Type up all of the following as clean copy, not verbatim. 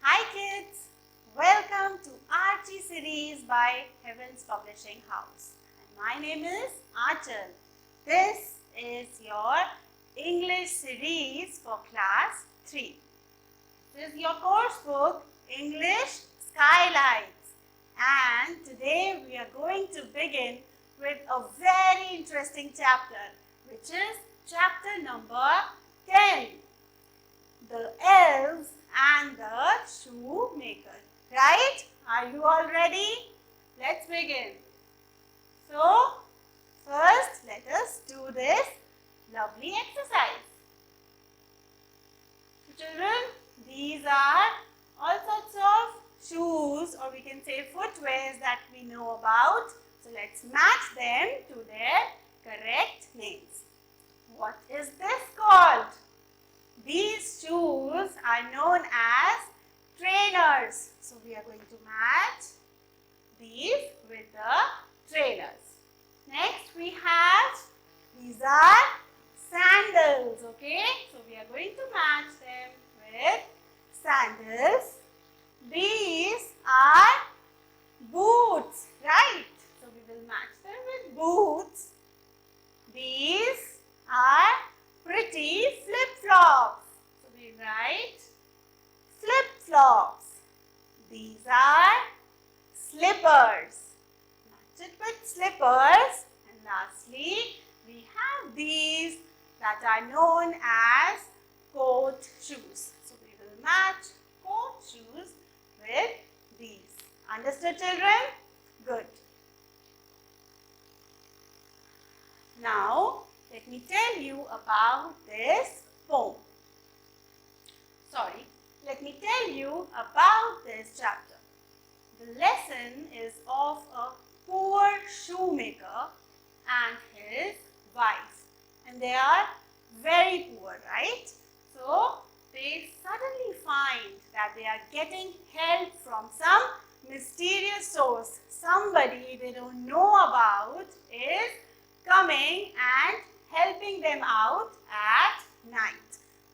Hi kids, welcome to Archie series by Heavens Publishing House. And my name is Achal. This is your English series for class 3. This is your course book English Skylights, and today we are going to begin with a very interesting chapter, which is chapter number 10. The Elves and the Shoemaker. Right? Are you all ready? Let's begin. So, first let us do this lovely exercise. So children, these are all sorts of shoes, or we can say footwears that we know about. So let's match them to their correct names. What is this called? These shoes are known as trainers. So we are going to match these with the trainers. Next we have, these are sandals. Okay, so we are going to match them with sandals. These are boots, right? So we will match them with boots. These are pretty flip-flops. So we write flip-flops. These are slippers. Match it with slippers. And lastly, we have these that are known as coat shoes. So we will match coat shoes with these. Understood, children? Good. Now, let me tell you about this poem. Let me tell you about this chapter. The lesson is of a poor shoemaker and his wife. And they are very poor, right? So, they suddenly find that they are getting help from some mysterious source. Somebody they don't know about is coming and helping them out at night.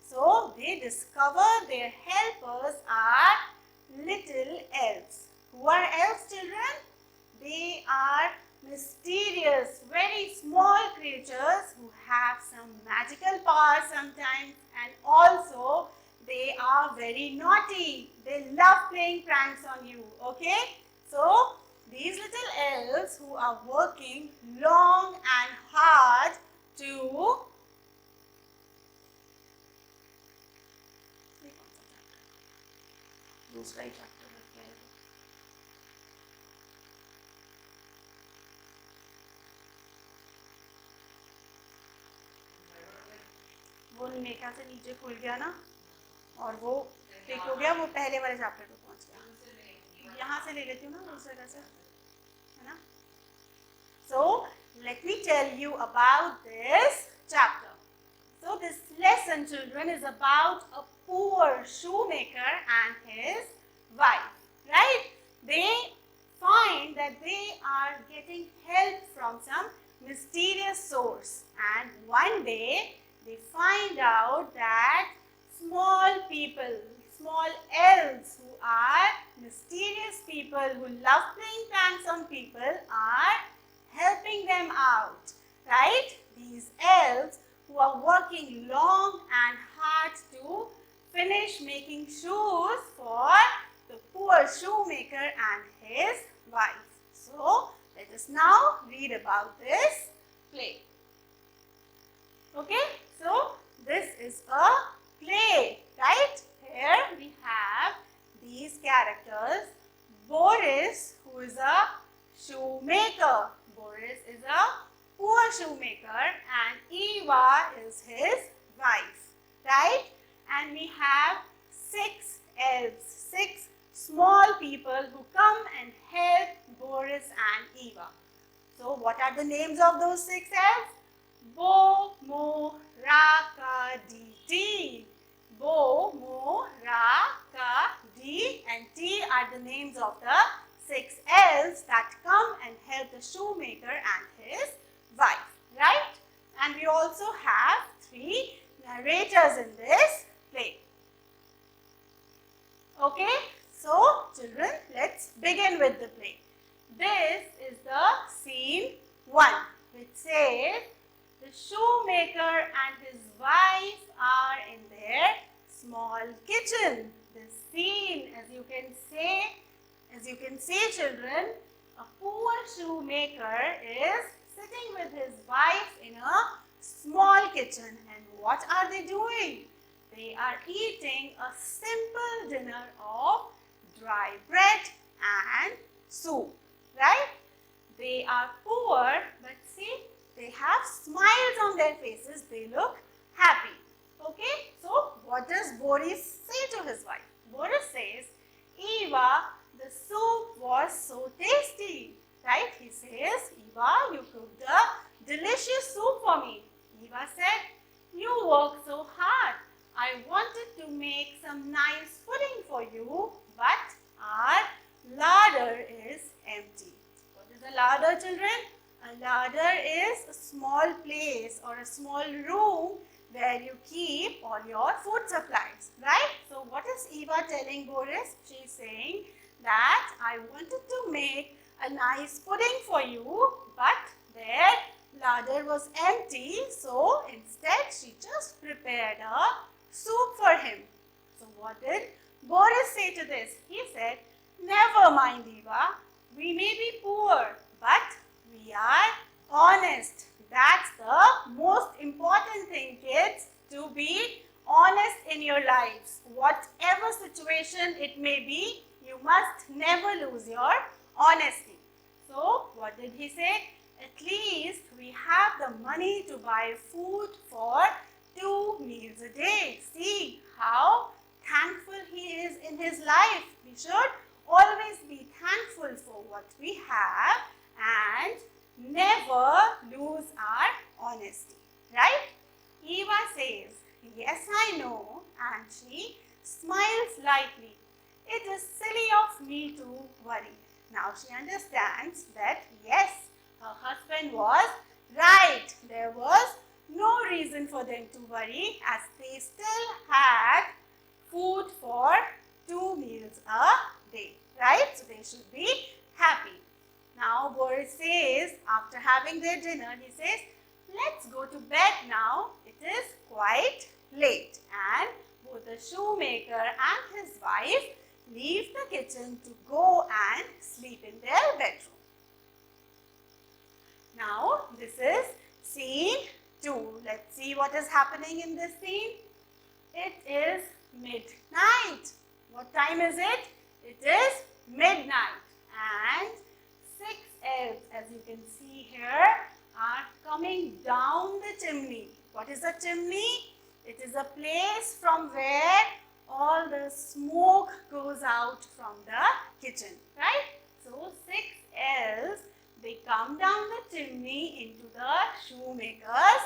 So they discover their helpers are little elves. Who are elves, children? They are mysterious, very small creatures who have some magical powers sometimes, and also they are very naughty. They love playing pranks on you. Okay? So these little elves who are working long and hard to वो नेका से नीचे खुल गया ना, और वो click हो गया, वो पहले वाले चैप्टर पे पहुंच गया. यहाँ से ले लेती हूँ ना दूसरे जगह से, है ना? So let me tell you about this chapter. So this lesson, children, is about a poor shoemaker and his wife, right? They find that they are getting help from some mysterious source, and one day they find out that small people, small elves who are mysterious people who love playing pranks on people are helping them out, right? These elves who are working long and hard to finish making shoes for the poor shoemaker and his wife. So, let us now read about this play. Okay, so this is a play, right? Here we have these characters. Boris, who is a shoemaker. Boris is a poor shoemaker, and Eva is his wife, right? And we have 6 elves, 6 small people who come and help Boris and Eva. So what are the names of those 6 elves? Bo, Mo, Ra, Ka, Di, Ti. Bo, Mo, Ra, Ka, Di and Ti are the names of the 6 elves that come and help the shoemaker and his wife, right? And we also have 3 narrators in this play. Okay, so children, let's begin with the play. This is the scene 1, which says the shoemaker and his wife are in their small kitchen. The scene, as you can see children, a poor shoemaker is sitting with his wife in a small kitchen. And what are they doing? They are eating a simple dinner of dry bread and soup, right? They are poor, but see, they have smiles on their faces. They look happy. Okay, so what does Boris say to his wife? Boris says, Eva, the soup was so tasty, right? He says, Eva, you cooked a delicious soup for me. Eva said, you worked so hard. I wanted to make some nice pudding for you, but our larder is empty. What is a larder, children? A larder is a small place or a small room where you keep all your food supplies, right? So what is Eva telling Boris? She is saying that I wanted to make a nice pudding for you, but their larder was empty, so instead she just prepared a soup for him. So what did Boris say to this? He said, never mind Eva, we may be poor, but we are honest. That's the most important thing, kids, to be honest in your lives. Whatever situation it may be, you must never lose your honesty. So what did he say? At least we have the money to buy food for 2 meals a day. See how thankful he is in his life. We should always be thankful for what we have and never lose our honesty, right? Eva says, yes, I know, and she smiles lightly. It is silly of me to worry. Now she understands that yes, her husband was right. There was no reason for them to worry as they still had food for 2 meals a day, right? So they should be happy. Now Boris says, after having their dinner, he says, let's go to bed now. It is quite late. And both the shoemaker and his wife leave the kitchen to go and sleep in their bedroom. Now this is scene 2. Let's see what is happening in this scene. It is midnight. What time is it? It is midnight. And 6 elves, as you can see here, are coming down the chimney. What is a chimney? It is a place from where all the smoke goes out from the kitchen, right? So 6 elves, they come down the chimney into the shoemaker's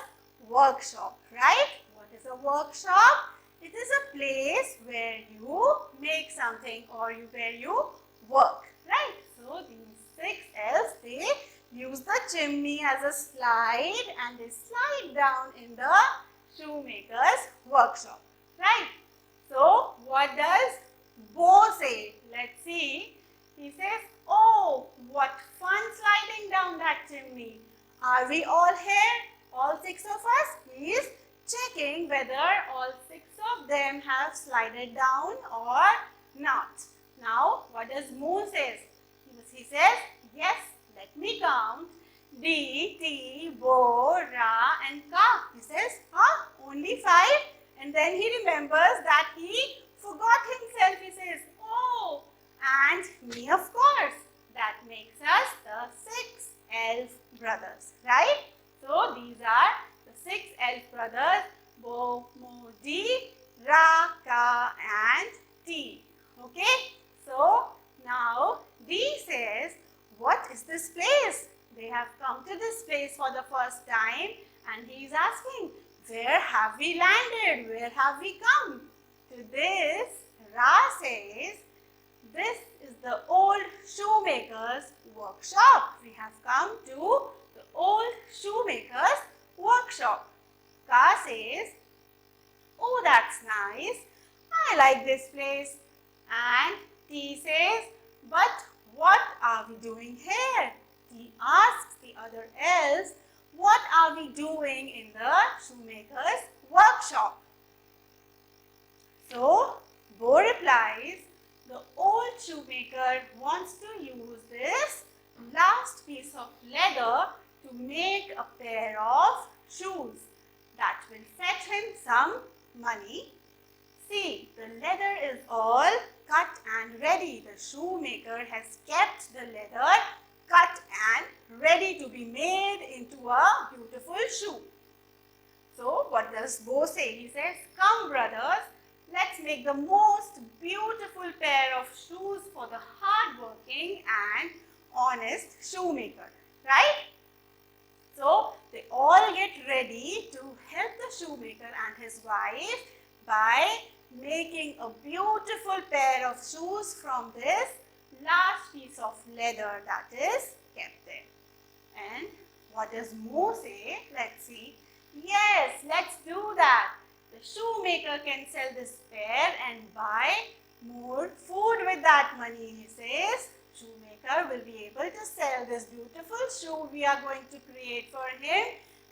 workshop, right? What is a workshop? It is a place where you make something or where you work, right? So these 6 elves, they use the chimney as a slide and they slide down in the shoemaker's workshop, right? So what does Bo say? Let's see. He says, oh, what fun sliding down that chimney. Are we all here? All 6 of us? He is checking whether all 6 of them have slided down or not. Now, what does Moo say? He says, yes, let me count. D, T, Bo, Ra and Ka. He says, only 5. And then he remembers that he forgot himself. He says, oh, and me of course. That makes us the 6 elf brothers, right? So these are the 6 elf brothers, Bo, Mo, D, Ra, Ka and T. Okay? So now D says, what is this place? They have come to this place for the first time and he is asking, where have we landed? Where have we come? To this, Ra says, this is the old shoemaker's workshop. We have come to the old shoemaker's workshop. Ka says, oh, that's nice. I like this place. And T says, but what are we doing here? T asks the other elves, what are we doing in the shoemaker's workshop? So, Bo replies, the old shoemaker wants to use this last piece of leather to make a pair of shoes that will fetch him some money. See, the leather is all cut and ready. The shoemaker has kept the leather cut and ready to be made into a beautiful shoe. So, what does Bo say? He says, come brothers, let's make the most beautiful pair of shoes for the hard-working and honest shoemaker. Right? So, they all get ready to help the shoemaker and his wife by making a beautiful pair of shoes from this last piece of leather that is kept there. And what does Mo say? Let's see. Yes, let's do that. The shoemaker can sell this pair and buy more food with that money, he says. Shoemaker will be able to sell this beautiful shoe we are going to create for him,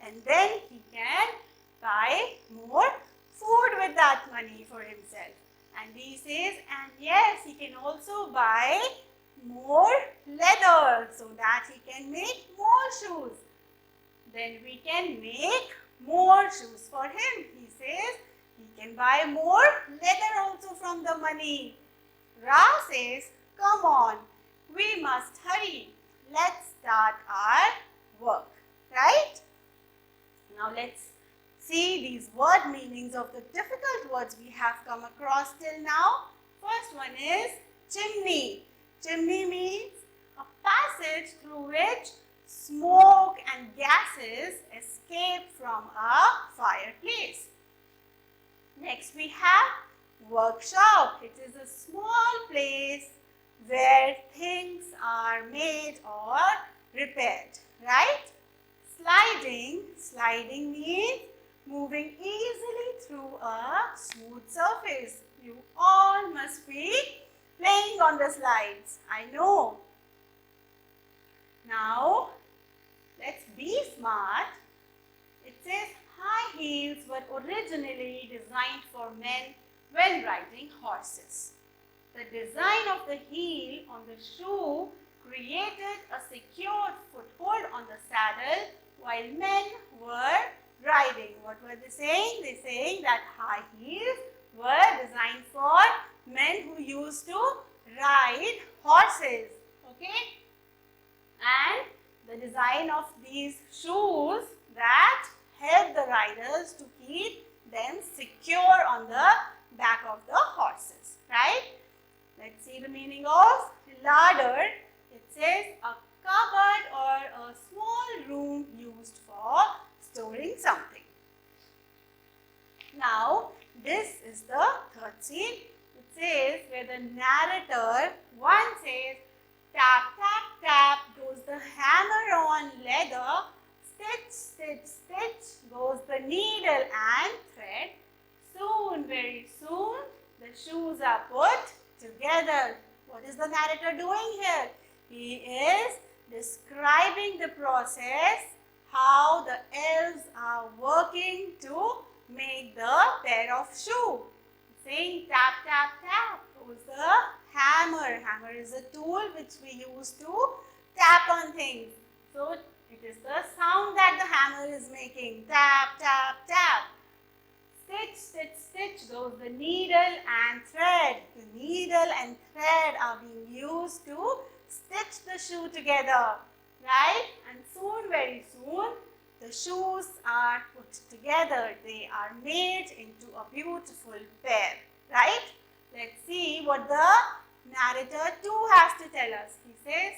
and then he can buy more food with that money for himself. And he says, and yes, he can also buy more leather so that he can make more shoes. Then we can make more shoes for him. He says he can buy more leather also from the money. Ra says, come on, we must hurry. Let's start our work. Right? Now let's see these word meanings of the difficult words we have come across till now. First one is chimney. Chimney means a passage through which smoke and gases escape from a fireplace. Next we have workshop. It is a small place where things are made or repaired. Right? Sliding. Sliding means moving easily through a smooth surface. You all must be playing on the slides. I know. Now, let's be smart. It says high heels were originally designed for men when riding horses. The design of the heel on the shoe created a secure foothold on the saddle while men were riding. What were they saying? They were saying that high heels were designed for men who used to ride horses. Okay? And the design of these shoes that help the riders to keep them secure on the back of the horses. Right? Let's see the meaning of larder. It says a cupboard or a small room used for storing something. Now, this is the third scene. It says where the narrator, one says, tap, tap, tap goes the hammer on leather, stitch, stitch, stitch goes the needle and thread. Soon, very soon, the shoes are put together. What is the narrator doing here? He is describing the process, how the elves are working to make the pair of shoe. Saying tap, tap, tap goes the hammer. Hammer is a tool which we use to tap on things. So, it is the sound that the hammer is making. Tap, tap, tap. Stitch, stitch, stitch goes the needle and thread. The needle and thread are being used to stitch the shoe together. Right? And soon, very soon, the shoes are put together. They are made into a beautiful pair. Right? Let's see what the narrator 2 has to tell us. He says,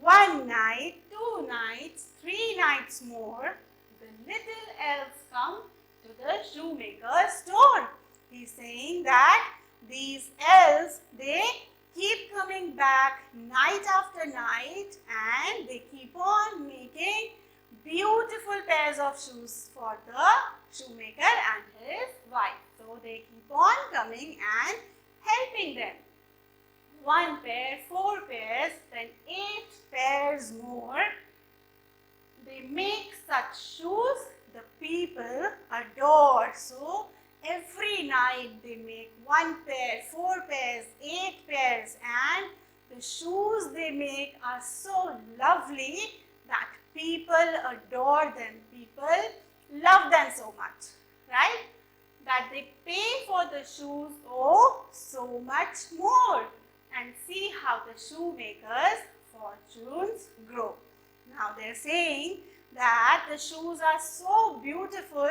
1 night, 2 nights, 3 nights more, the little elves come to the shoemaker's store. He's saying that these elves, they keep coming back night after night and they keep on making beautiful pairs of shoes for the shoemaker and his wife. So they keep on coming and helping them. 1 pair, 4 pairs, then 8 pairs more. They make such shoes the people adore. So every night they make 1 pair, 4 pairs, 8 pairs, and the shoes they make are so lovely that people adore them. People love them so much, right? That they pay for the shoes, oh, so much more. And see how the shoemaker's fortunes grow. Now they're saying that the shoes are so beautiful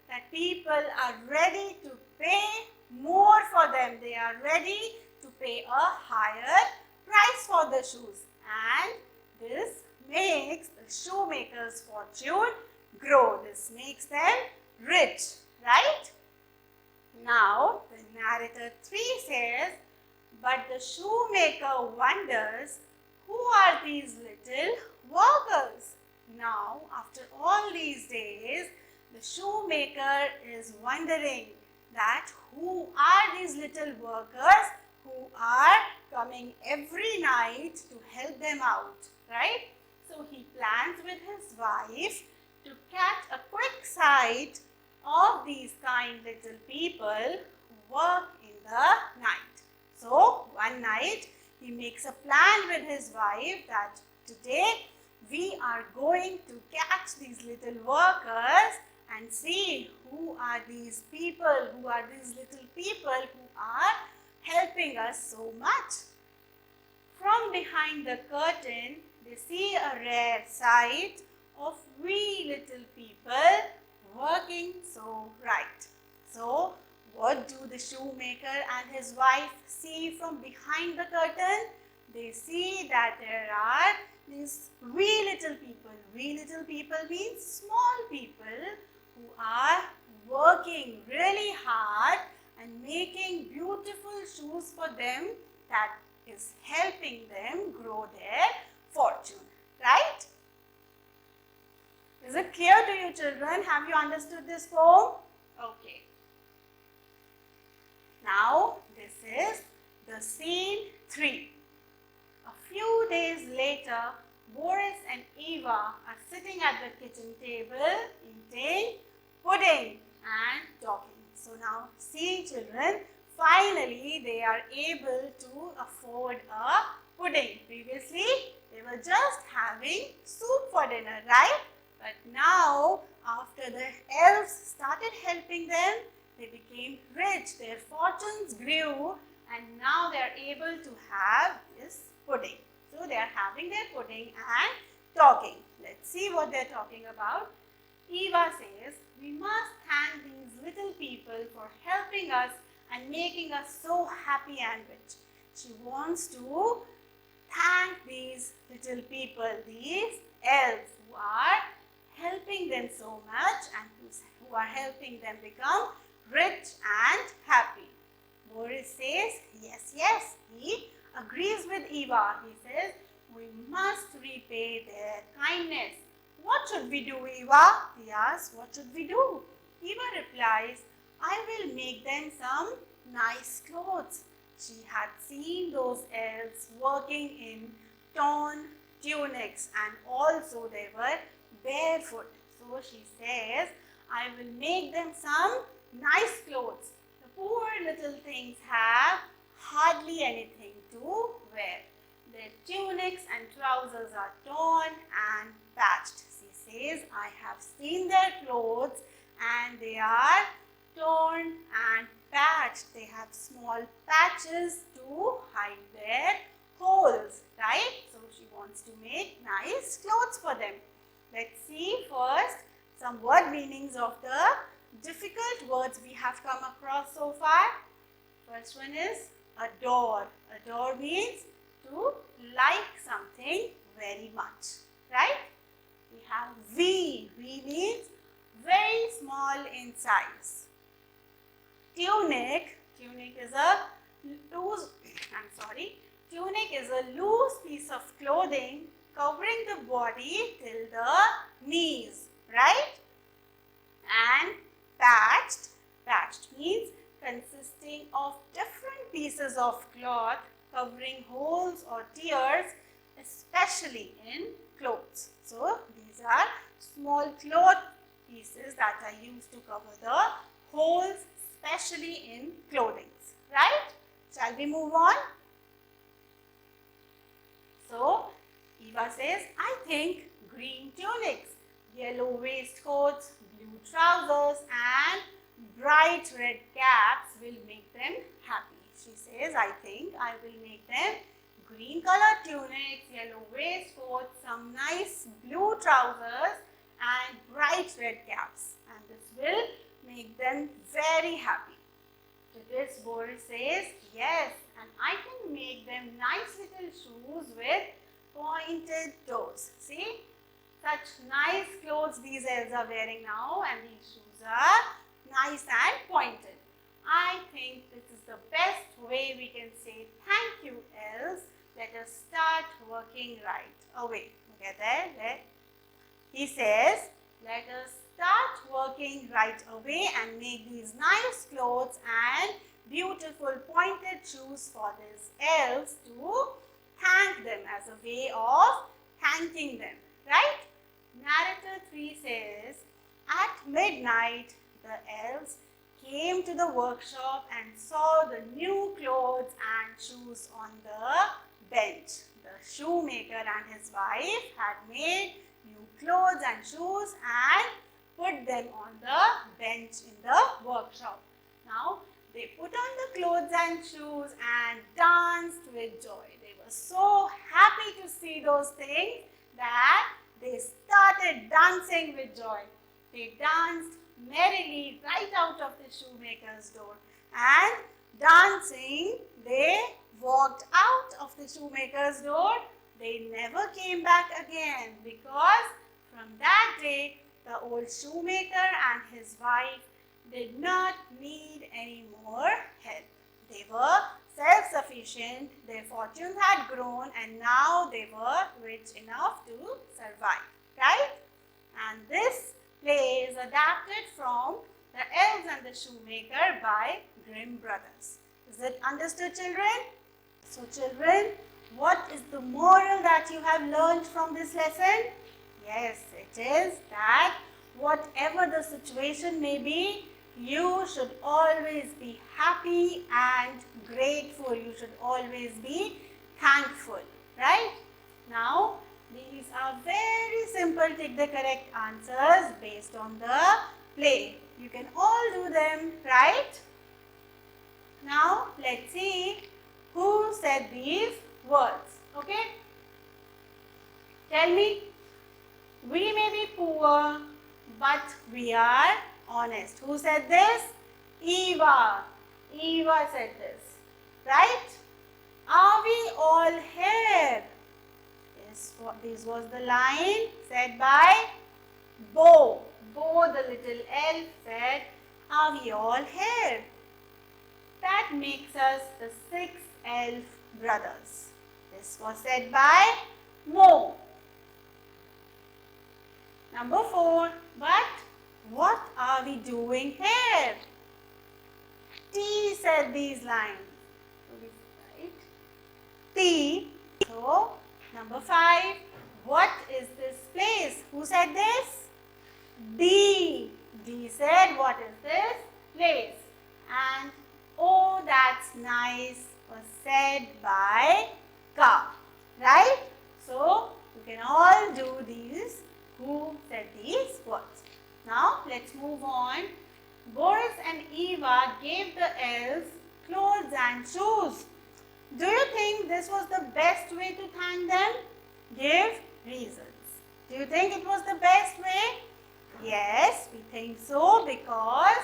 that people are ready to pay more for them. They are ready to pay a higher price for the shoes. And this makes the shoemaker's fortune grow. This makes them rich, right? Now the narrator 3 says, but the shoemaker wonders, who are these little workers? Now, after all these days, the shoemaker is wondering that who are these little workers who are coming every night to help them out, right? So he plans with his wife to catch a quick sight of these kind little people who work in the night. So, one night he makes a plan with his wife that today we are going to catch these little workers and see who are these people, who are these little people who are helping us so much. From behind the curtain, they see a rare sight of wee little people working so right. So, what do the shoemaker and his wife see from behind the curtain? They see that there are these wee little people. Wee little people means small people who are working really hard and making beautiful shoes for them that is helping them grow their fortune, right? Is it clear to you, children? Have you understood this poem? Okay. Now, this is the scene 3. A few days later, Boris and Eva are sitting at the kitchen table eating pudding and talking. So now, see children, finally they are able to afford a pudding. Previously, they were just having soup for dinner, right? But now, after the elves started helping them, they became rich, their fortunes grew, and now they are able to have this pudding. So they are having their pudding and talking. Let's see what they are talking about. Eva says, we must thank these little people for helping us and making us so happy and rich. She wants to thank these little people, these elves who are helping them so much and who are helping them become rich and happy. Boris says, yes, yes, he agrees with Eva. He says, we must repay their kindness. What should we do, Eva? He asks, what should we do? Eva replies, I will make them some nice clothes. She had seen those elves working in torn tunics and also they were barefoot. So she says, I will make them some nice clothes. The poor little things have hardly anything to wear. Their tunics and trousers are torn and patched. She says, I have seen their clothes and they are torn and patched. They have small patches to hide their holes, right? So she wants to make nice clothes for them. Let's see first some word meanings of the difficult words we have come across so far. First one is adore. Adore means to like something very much, right? We have wee. Wee means very small in size. Tunic. Tunic is a loose piece of clothing covering the body till the knees, right? And patched means consisting of different pieces of cloth covering holes or tears, especially in clothes. So these are small cloth pieces that are used to cover the holes, especially in clothing. Right? Shall we move on? So Eva says, I think green tunics, yellow waistcoats, blue trousers and bright red caps will make them happy. She says, I think I will make them green colored tunics, yellow waistcoats, some nice blue trousers and bright red caps, and this will make them very happy. To this, Boris says, yes, and I can make them nice little shoes with pointed toes. See, such nice clothes these elves are wearing now, and these shoes are nice and pointed. I think this is the best way we can say thank you, elves. Let us start working right away. Okay, there. He says, let us start working right away and make these nice clothes and beautiful pointed shoes for these elves to thank them as a way of thanking them. Right? Narrator 3 says, at midnight, the elves came to the workshop and saw the new clothes and shoes on the bench. The shoemaker and his wife had made new clothes and shoes and put them on the bench in the workshop. Now, they put on the clothes and shoes and danced with joy. They were so happy to see those things that they started dancing with joy. They danced merrily right out of the shoemaker's door, and dancing, they walked out of the shoemaker's door. They never came back again, because from that day, the old shoemaker and his wife did not need any more help. They were self-sufficient, their fortunes had grown, and now they were rich enough to survive. Right? And this play is adapted from The Elves and the Shoemaker by Grimm Brothers. Is it understood, children? So children, what is the moral that you have learned from this lesson? Yes, it is that whatever the situation may be, you should always be happy and grateful. You should always be thankful. Right? Now, these are very simple take the correct answers based on the play. You can all do them, right? Now, let's see who said these words. Okay? Tell me. We may be poor, but we are honest. Who said this? Eva. Eva said this. Right? Are we all here? This was the line said by Bo. Bo, the little elf, said, are we all here? That makes us the 6 elf brothers. This was said by Mo. Number 4, but what are we doing here? T said these lines. So this is right. T. So, number 5, what is this place? Who said this? D. D said, what is this place? And oh, that's nice was said by Ka. Right? So, you can all do these. Who said these words? Now, let's move on. Boris and Eva gave the elves clothes and shoes. Do you think this was the best way to thank them? Give reasons. Do you think it was the best way? Yes, we think so, because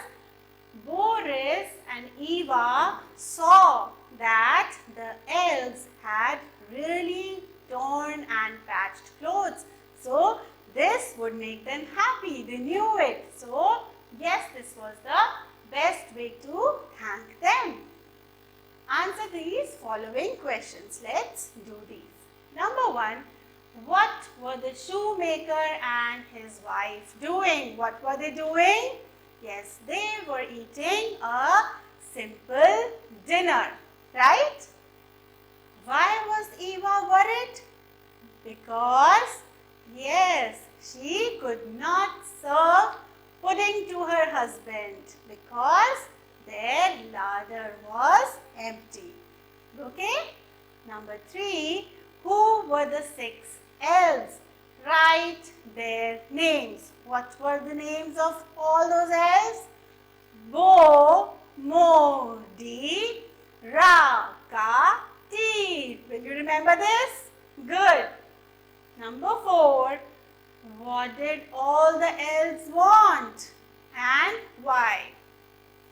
Boris and Eva saw that the elves had really torn and patched clothes. So, this would make them happy. They knew it. So, yes, this was the best way to thank them. Answer these following questions. Let's do these. Number 1, what were the shoemaker and his wife doing? What were they doing? Yes, they were eating a simple dinner, right? Because, yes, she could not serve pudding to her husband because their larder was empty. Okay? Number 3, who were the 6 elves? Write their names. What were the names of all those elves? Bo, Mo, Di, Ra, Ka, Ti. Will you remember this? Good. Number 4, what did all the elves want and why?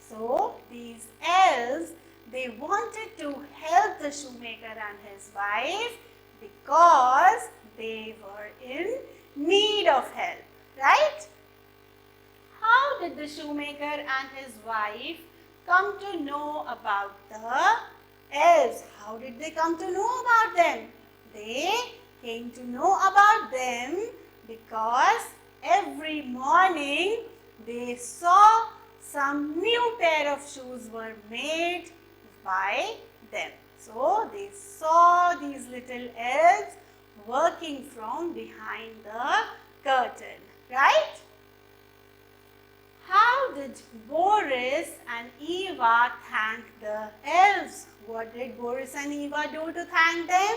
So, these elves, they wanted to help the shoemaker and his wife because they were in need of help, right? How did the shoemaker and his wife come to know about the elves? How did they come to know about them? They came to know about them because every morning they saw some new pair of shoes were made by them. So they saw these little elves working from behind the curtain, right? How did Boris and Eva thank the elves? What did Boris and Eva do to thank them?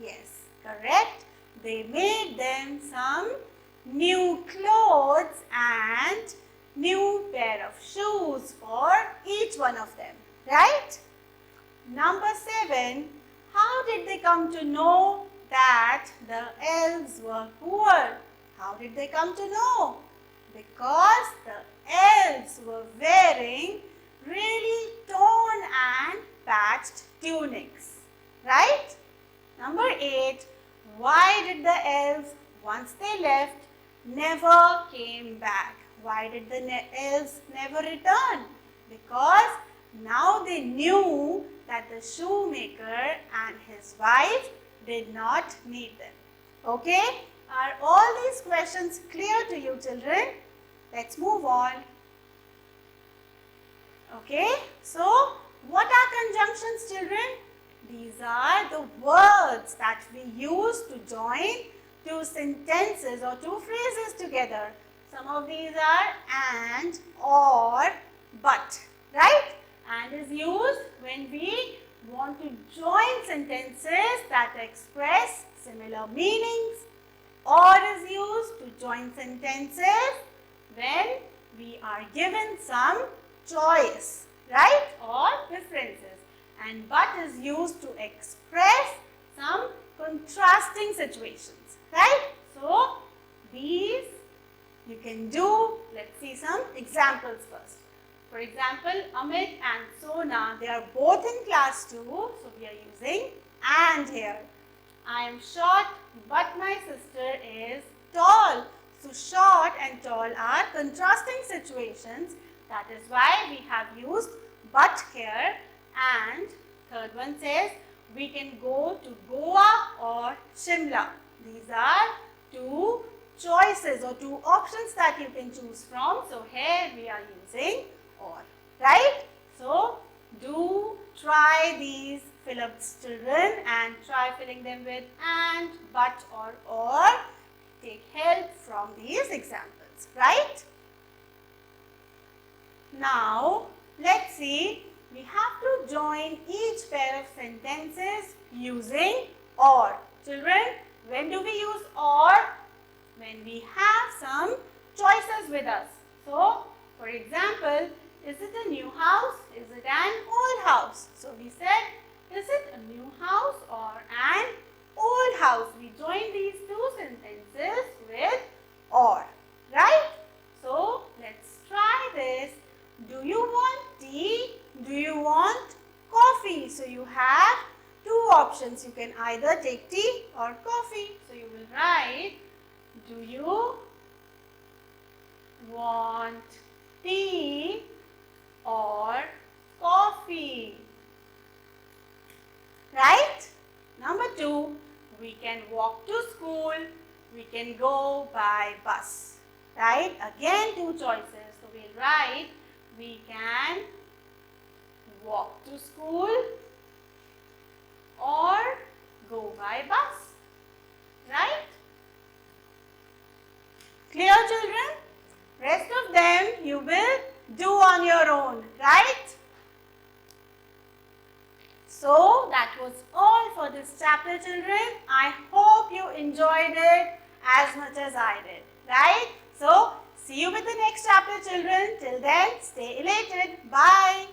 Yes, correct. They made them some new clothes and new pair of shoes for each one of them, right? Number 7, how did they come to know that the elves were poor? How did they come to know? Because the elves were wearing really torn and patched tunics, right? Number 8, why did the elves, once they left, never came back? Why did the elves never return? Because now they knew that the shoemaker and his wife did not need them. Okay? Are all these questions clear to you, children? Let's move on. Okay? So, what are conjunctions, children? These are the words that we use to join two sentences or two phrases together. Some of these are and, or, but, right? And is used when we want to join sentences that express similar meanings. Or is used to join sentences when we are given some choice, right? Or differences. And but is used to express some contrasting situations, right? So, these you can do. Let's see some examples first. For example, Amit and Sona, they are both in class 2. So, we are using and here. I am short, but my sister is tall. So, short and tall are contrasting situations. That is why we have used but here. And third one says, we can go to Goa or Shimla. These are two choices or two options that you can choose from. So, here we are using or, right? So, do try these fill-ups, children, and try filling them with and, but, or. Take help from these examples, right? Now, let's see. We have to join each pair of sentences using or. Children, when do we use or? When we have some choices with us. So, for example, is it a new house? Is it an old house? So, we said, is it a new house or an old house? We join these two sentences with or, right? So, let's try this. Do you want tea? Do you want coffee? So, you have two options. You can either take tea or coffee. So, you will write, do you want tea or coffee? Right? Number 2, we can walk to school. We can go by bus. Right? Again, two choices. So, we'll write, we can walk to school or go by bus. Right? Clear, children? Rest of them you will do on your own, right? So that was all for this chapter, children. I hope you enjoyed it as much as I did, right? So see you with the next chapter, children. Till then, stay elated. Bye.